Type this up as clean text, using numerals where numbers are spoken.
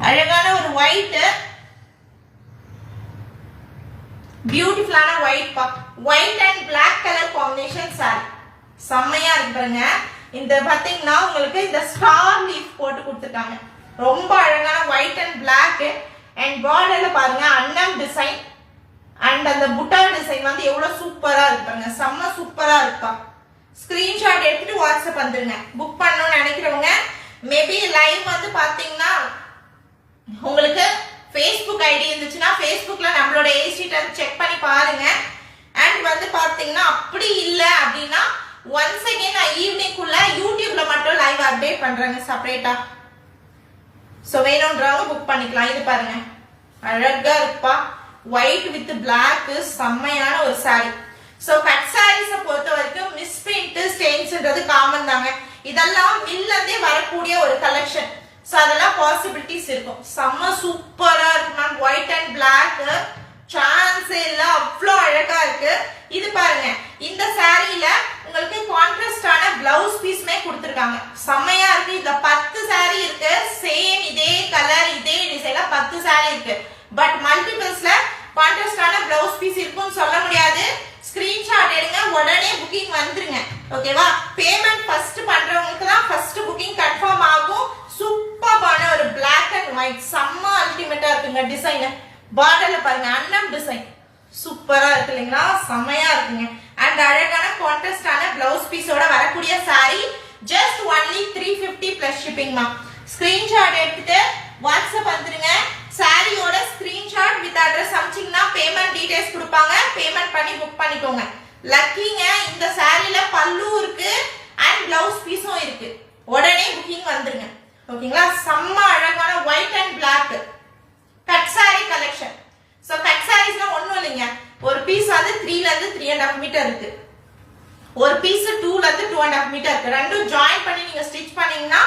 அழகான ஒரு ஒயிட், பியூட்டிஃபுல்லான ஒயிட் பா, white and black colour combination sari செம்மையா இருக்கு பாருங்க. இந்த பாத்தீங்கன்னா உங்களுக்கு இந்த ஸ்டார் லீஃப் போட்டு கொடுத்துருக்காங்க. ரொம்ப அழகான ஒயிட் அண்ட் பிளாக் அண்ட் பார்டர்ல பாருங்க அன்னம் டிசைன் அண்ட் அந்த புட்டா டிசைன் வந்து எவ்வளவு சூப்பரா இருக்கு பாருங்க. செம்ம சூப்பரா இருக்கா. ஸ்கிரீன்ஷாட் எடுத்துட்டு வாட்ஸ்அப் வந்துருங்க. புக் பண்ணணும்னு நினைக்கிறவங்க மேபி லைவ் வந்து பாத்தீங்கன்னா உங்களுக்கு Facebook ஐடி இருந்துச்சுன்னா Facebookல நம்மளோட ஏஜிட்ட செக் பண்ணி பாருங்க. அண்ட் வந்து பாத்தீங்கன்னா அப்படி இல்ல அப்படின்னா ஒன்ஸ் அகைன் நான் ஈவினிங் குள்ள யூடியூப்ல மட்டும் லைவ் அப்டேட் பண்றேங்க செப்பரேட்டா. சோ வேணும்ன்றவங்க புக் பண்ணிக்கலாம். இது பாருங்க அழகா இருப்பா, ஒயிட் வித் பிளாக், செம்மையான ஒரு சாரி. சோ கட் சாரீஸை பொறுத்த வரைக்கும் மிஸ்பிரிண்ட் ஸ்டெயின்ஸ்ன்றது காமன் தாங்க. இதெல்லாம் மில்லந்தே வரக்கூடிய ஒரு கலெக்ஷன். சோ அதெல்லாம் பாசிபிலிட்டிஸ் இருக்கும். செம்ம சூப்பரா இருக்கு ma'am. White and black chance இல்ல, அவ்வளோ அழகா இருக்கு. இது பாருங்க இந்த சாரியில உங்களுக்கு கான்ட்ராஸ்டான பிளவுஸ் பீஸ்மே கொடுத்துருக்காங்க. செம்மையா இருக்கு. இதுல 10 சாரி இருக்கு. சேம் இதே கலர் இதே டிசைன்ல 10 சாரி இருக்கு. பட் மல்டிபிள்ஸ்ல கான்ட்ராஸ்டான பிளவுஸ் பீஸ் இருக்கும்னு சொல்ல முடியாது. ஸ்கிரீன்ஷாட் எடுங்க, உடனே புக்கிங் வந்துருங்க. ஓகேவா? பேமெண்ட் ஃபர்ஸ்ட் பண்றவங்களுக்கு தான் ஃபர்ஸ்ட் புக்கிங் கன்ஃபார்ம் ஆகும். சூப்பரான ஒரு பிளாக் அண்ட் ஒயிட் செம்ம அல்டிமேட்டா இருக்குங்க. டிசைன் பார்டர்ல பாருங்க அன்னம் டிசைன் சூப்பரா இருக்கு இல்லைங்களா? செம்மையா இருக்குங்க. அண்ட் அழகான கான்ட்ராஸ்டான பிளவுஸ் பீஸோட வரக்கூடிய sari just only 350 plus shipping மா. ஸ்கிரீன்ஷாட் எடுத்துட்டு வாட்ஸ்அப் வந்துருங்க. சாரியோட ஸ்கிரீன்ஷாட் வித் அட்ரஸ் அனுப்பிச்சிங்கன்னா பேமெண்ட் டீடைல்ஸ் கொடுப்பாங்க. பேமெண்ட் பண்ணி புக் பண்ணிக்கோங்க. லக்கிங்க இந்த சாரியில பல்லு இருக்கு அண்ட் பிளவுஸ் பீஸும் இருக்கு. உடனே புக்கிங் வந்துருங்க. ஓகேங்களா? செம்ம அழகான white and black cut sari collection. So cut சாரீஸ்னா ஒண்ணும் இல்லைங்க. ஒரு பீஸ் வந்து 3ல இருந்து 3.5 மீட்டர் இருக்கு. ஒரு பீஸ் 2ல இருந்து 2.5 மீட்டர் இருக்கு. ரெண்டும் ஜாயின் பண்ணி நீங்க ஸ்டிச் பண்ணீங்கன்னா